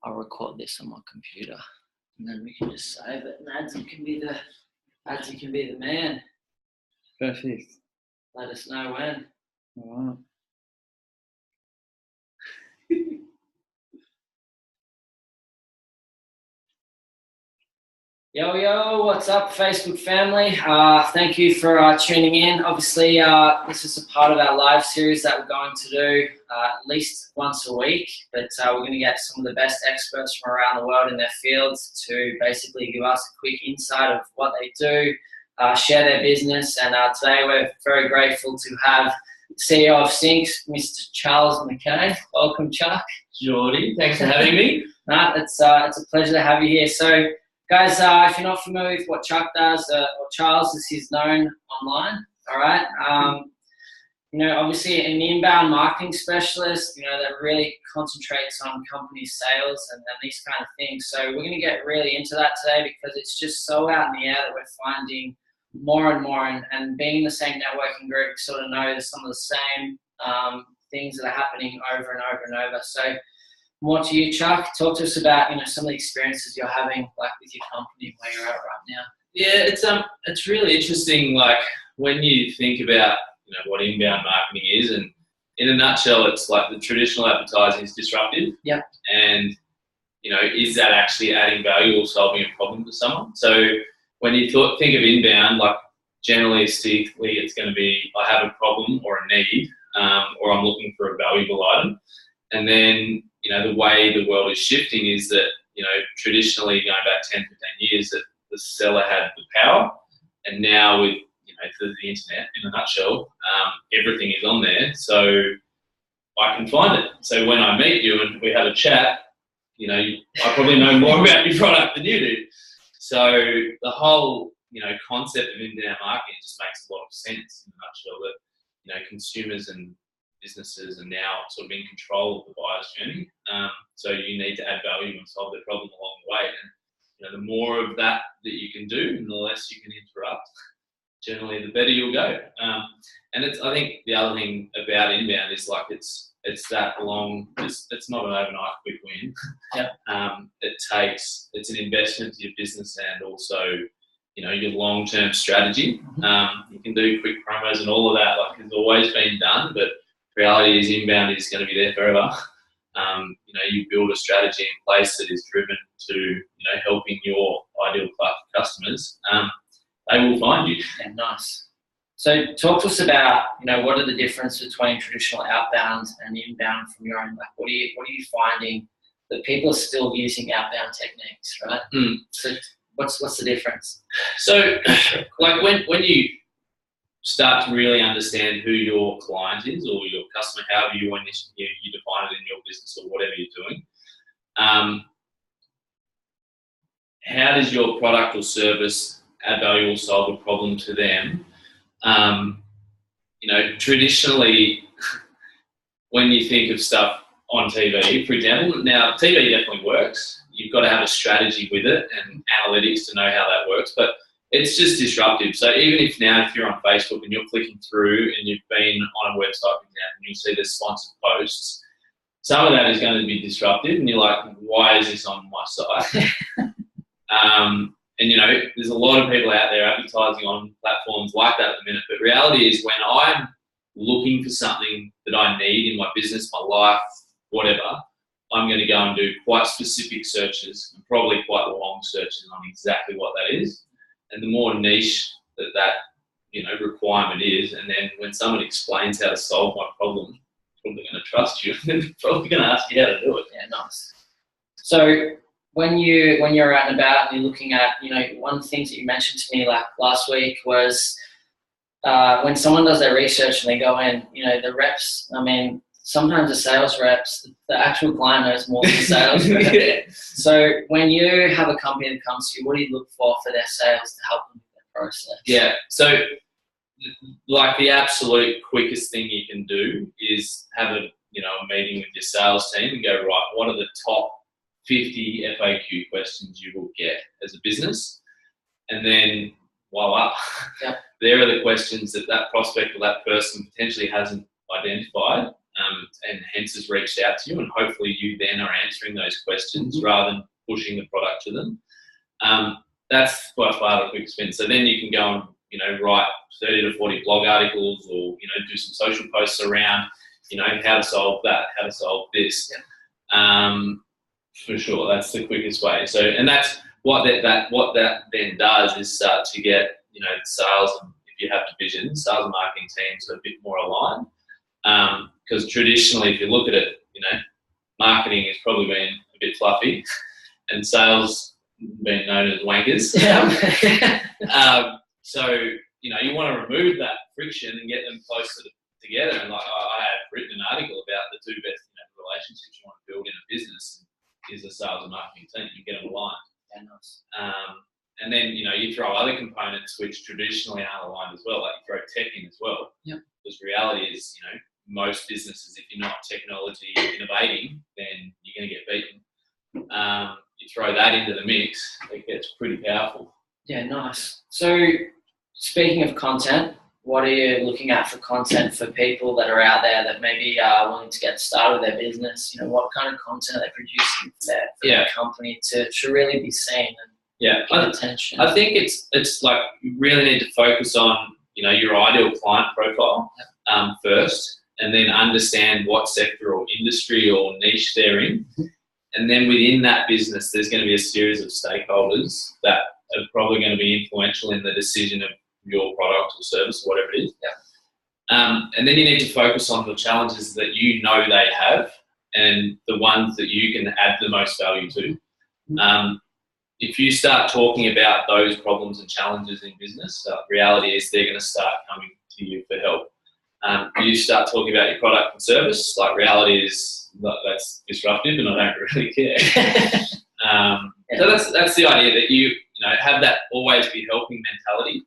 I'll record this on my computer, and then we can just save it. And Adzi can be the man. Perfect. Let us know when. All right. Yo, what's up, Facebook family? Thank you for tuning in. Obviously, this is a part of our live series that we're going to do at least once a week, but we're going to get some of the best experts from around the world in their fields to basically give us a quick insight of what they do, share their business, and today we're very grateful to have the CEO of Synx, Mr. Charles McKay. Welcome, Chuck. Jordy, thanks for having me. It's a pleasure to have you here. So, guys, if you're not familiar with what Chuck does, or Charles, as he's known online, all right? Obviously an inbound marketing specialist, that really concentrates on company sales and these kind of things. So we're going to get really into that today because it's just so out in the air that we're finding more and more. And being in the same networking group, we sort of know some of the same things that are happening over and over and over. So more to you, Chuck. Talk to us about some of the experiences you're having, like with your company, where you're at right now. Yeah, it's really interesting. Like when you think about what inbound marketing is, and in a nutshell, it's like the traditional advertising is disruptive. Yeah. And is that actually adding value or solving a problem for someone? So when you think of inbound, like generally speaking, it's going to be I have a problem or a need, or I'm looking for a valuable item, and then the way the world is shifting is that, traditionally going back 10, 15 years that the seller had the power, and now with, through the internet, in a nutshell, everything is on there, so I can find it. So when I meet you and we have a chat, I probably know more about your product than you do. So the whole, concept of inbound marketing just makes a lot of sense in a nutshell that, consumers and businesses are now sort of in control of the buyer's journey. So you need to add value and solve their problem along the way. And the more of that you can do, and the less you can interrupt, generally the better you'll go. And I think the other thing about inbound is like it's that long. It's not an overnight quick win. Yeah. It's an investment to your business and also your long-term strategy. You can do quick promos and all of that, like it's always been done, but reality is inbound is going to be there forever. You build a strategy in place that is driven to, helping your ideal customers. They will find you. Yeah, nice. So talk to us about, what are the differences between traditional outbound and inbound from your own, like what are you finding that people are still using outbound techniques, right? So what's the difference? So like when you start to really understand who your client is or your customer, however you define it in your business or whatever you're doing, how does your product or service add value or solve a problem to them? Traditionally, when you think of stuff on TV, for example, now TV definitely works. You've got to have a strategy with it and analytics to know how that works, but it's just disruptive. So even if you're on Facebook and you're clicking through and you've been on a website, for example, and you'll see there's sponsored posts, some of that is going to be disruptive and you're like, why is this on my site? And there's a lot of people out there advertising on platforms like that at the minute, but reality is when I'm looking for something that I need in my business, my life, whatever, I'm going to go and do quite specific searches and probably quite long searches on exactly what that is. And the more niche that requirement is, and then when someone explains how to solve my problem, I'm probably going to trust you and they're probably going to ask you how to do it. Yeah, nice. So when you're out and about and you're looking at, one of the things that you mentioned to me like last week was when someone does their research and they go in, the reps, sometimes the sales reps, the actual client knows more than the sales rep. Yeah. So when you have a company that comes to you, what do you look for their sales to help them with their process? Yeah, so like the absolute quickest thing you can do is have a meeting with your sales team and go, right, what are the top 50 FAQ questions you will get as a business? And then voila, yeah. There are the questions that prospect or that person potentially hasn't identified. and hence has reached out to you, and hopefully you then are answering those questions rather than pushing the product to them. That's by far the quickest win. So then you can go and, you know, write 30 to 40 blog articles, or, you know, do some social posts around, you know, how to solve that, how to solve this. For sure, that's the quickest way. So, and that's what that then does is start to get, you know, the sales, if you have divisions, sales and marketing teams are a bit more aligned. Because traditionally, if you look at it, you know, marketing has probably been a bit fluffy, and sales been known as wankers. So, you know, you want to remove that friction and get them closer together. And like I have written an article about the two best, you know, relationships you want to build in a business is a sales and marketing team. You get them aligned. Yeah, nice. And then, you know, you throw other components which traditionally aren't aligned as well, like you throw tech in as well. Yep. Because reality is, you know, most businesses, if you're not technology innovating, then you're going to get beaten. You throw that into the mix, it gets pretty powerful. Yeah, nice. So speaking of content, what are you looking at for content for people that are out there that maybe are wanting to get started with their business? You know, what kind of content are they producing for their company to really be seen and get attention? I think it's like you really need to focus on, you know, your ideal client profile first, and then understand what sector or industry or niche they're in. And then within that business, there's going to be a series of stakeholders that are probably going to be influential in the decision of your product or service, or whatever it is. And then you need to focus on the challenges that you know they have and the ones that you can add the most value to. If you start talking about those problems and challenges in business, the reality is they're going to start coming to you for help. You start talking about your product and service, like reality is that's disruptive and I don't really care. So that's the idea, that you know, have that always be helping mentality.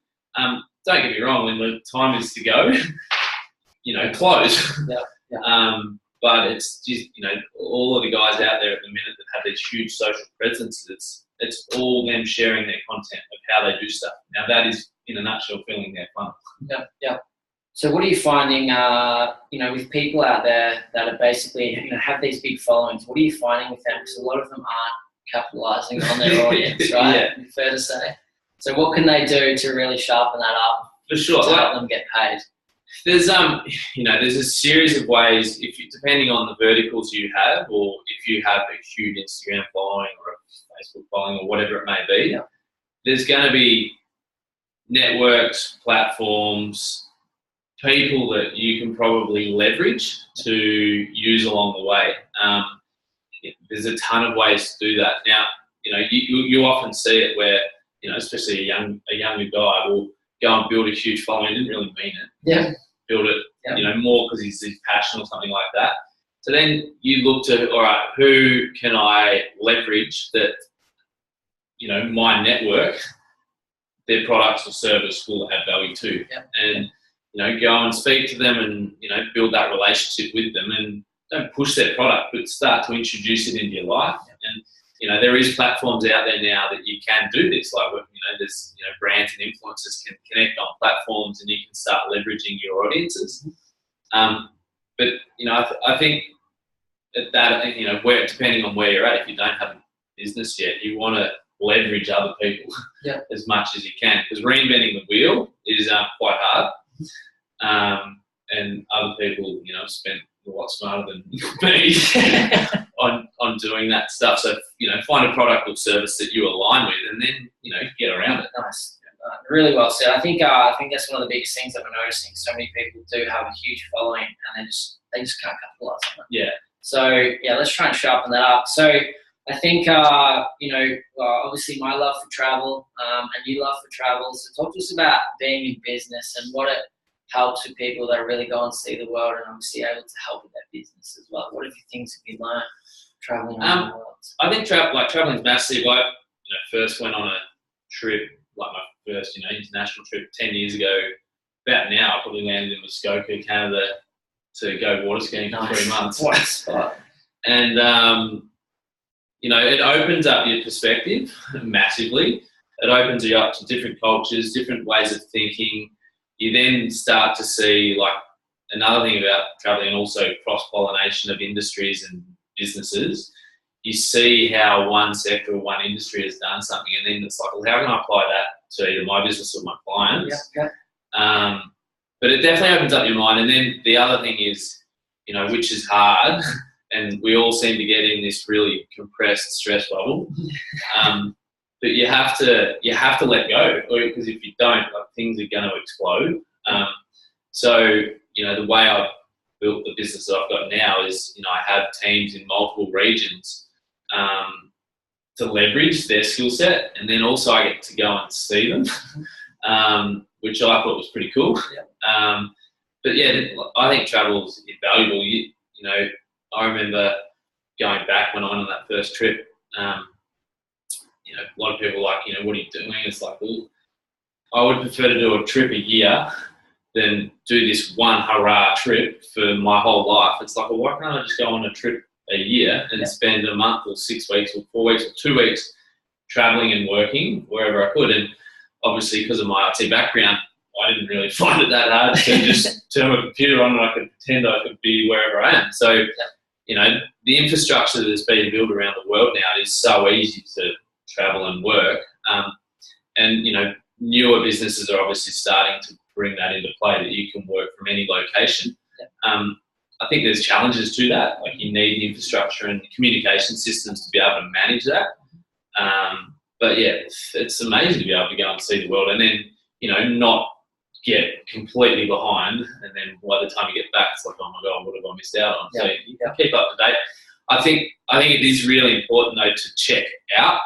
Don't get me wrong, when the time is to go, you know, close. But it's just, you know, all of the guys out there at the minute that have these huge social presences, it's all them sharing their content of how they do stuff. Now that is, in a nutshell, filling their funnel. So what are you finding, you know, with people out there that are basically, you know, have these big followings? What are you finding with them? Because a lot of them aren't capitalizing on their audience, right? Fair to say. So what can they do to really sharpen that up? For sure. To help them get paid? There's you know, there's a series of ways, if you, depending on the verticals you have, or if you have a huge Instagram following or a Facebook following or whatever it may be, there's going to be networks, platforms, people that you can probably leverage to use along the way. There's a ton of ways to do that. Now, you know, you often see it where, you know, especially a younger guy will go and build a huge following. Didn't really mean it. Build it, you know, more because he's passionate or something like that. So then you look to, all right, who can I leverage that, you know, my network, their products or service will add value to, and, you know, go and speak to them and, you know, build that relationship with them, and don't push their product, but start to introduce it into your life. And, you know, there is platforms out there now that you can do this. Like, you know, there's, you know, brands and influencers can connect on platforms and you can start leveraging your audiences. But, you know, I think that, you know, where, depending on where you're at, if you don't have a business yet, you want to leverage other people as much as you can, because reinventing the wheel is quite hard. And other people, you know, spend a lot smarter than me on doing that stuff. So, you know, find a product or service that you align with, and then, you know, get around it. Nice. Really well said. I think that's one of the biggest things that we're noticing. So many people do have a huge following, and they just can't capitalize on it. So let's try and sharpen that up. So I think you know, obviously my love for travel, and you love for travel. So talk to us about being in business and what it helps with people that really go and see the world, and obviously able to help with their business as well. What are the things that you learned traveling around the world? I think traveling is massive. I, you know, first went on a trip, like my first, you know, international trip 10 years ago. About now, I probably landed in Muskoka, Canada, to go water skiing for 3 months. What a spot. And you know, it opens up your perspective massively. It opens you up to different cultures, different ways of thinking. You then start to see, like, another thing about traveling, and also cross-pollination of industries and businesses, you see how one sector or one industry has done something, and then it's like, well, how can I apply that to either my business or my clients? But it definitely opens up your mind. And then the other thing is, you know, which is hard, and we all seem to get in this really compressed stress bubble. But you have to let go, because if you don't, like, things are going to explode. So, you know, the way I've built the business that I've got now is, you know, I have teams in multiple regions to leverage their skill set, and then also I get to go and see them, which I thought was pretty cool. But yeah, I think travel is invaluable. You know, I remember going back when I went on that first trip. You know, a lot of people are like, you know, what are you doing? It's like, well, I would prefer to do a trip a year than do this one hurrah trip for my whole life. It's like, well, why can't I just go on a trip a year and spend a month or 6 weeks or 4 weeks or 2 weeks traveling and working wherever I could? And obviously, because of my IT background, I didn't really find it that hard to just turn my computer on and I could pretend I could be wherever I am. So, you know, the infrastructure that's being built around the world now is so easy to travel and work. And, you know, newer businesses are obviously starting to bring that into play, that you can work from any location. I think there's challenges to that. Like, you need the infrastructure and the communication systems to be able to manage that. But yeah, it's amazing to be able to go and see the world, and then, you know, not get completely behind, and then by the time you get back, it's like, oh my God, what have I missed out on? So you can keep up to date. I think it is really important, though, to check out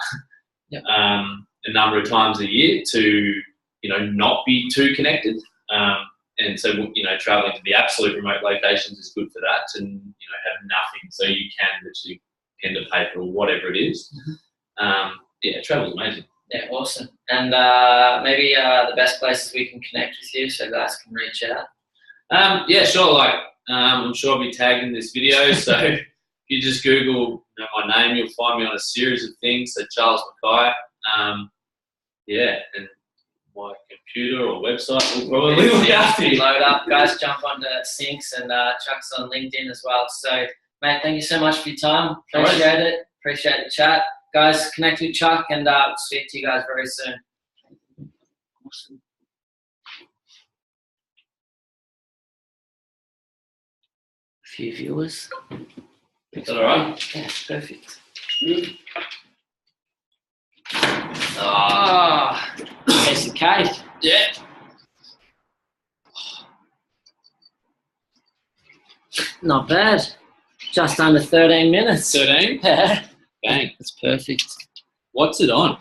a number of times a year to, you know, not be too connected. And so, you know, traveling to the absolute remote locations is good for that, and, you know, have nothing, so you can literally pen to paper or whatever it is. Yeah, travel's amazing. Yeah, awesome. And maybe the best places we can connect with you so guys can reach out. Yeah, sure. Like, I'm sure I'll be tagged in this video. So if you just Google, you know, my name, you'll find me on a series of things. So Charles McKay. Yeah, and my computer or website will probably look after you. Load up, guys. Jump onto Synx, and Chuck's on LinkedIn as well. So, mate, thank you so much for your time. Appreciate it. Appreciate the chat. Guys, connect with Chuck, and we'll speak to you guys very soon. Awesome. A few viewers. Is that all right? Yeah, perfect. Ah, piece of cake. Yeah. Not bad. Just under 13 minutes. 13? Yeah. Bang. That's perfect. What's it on?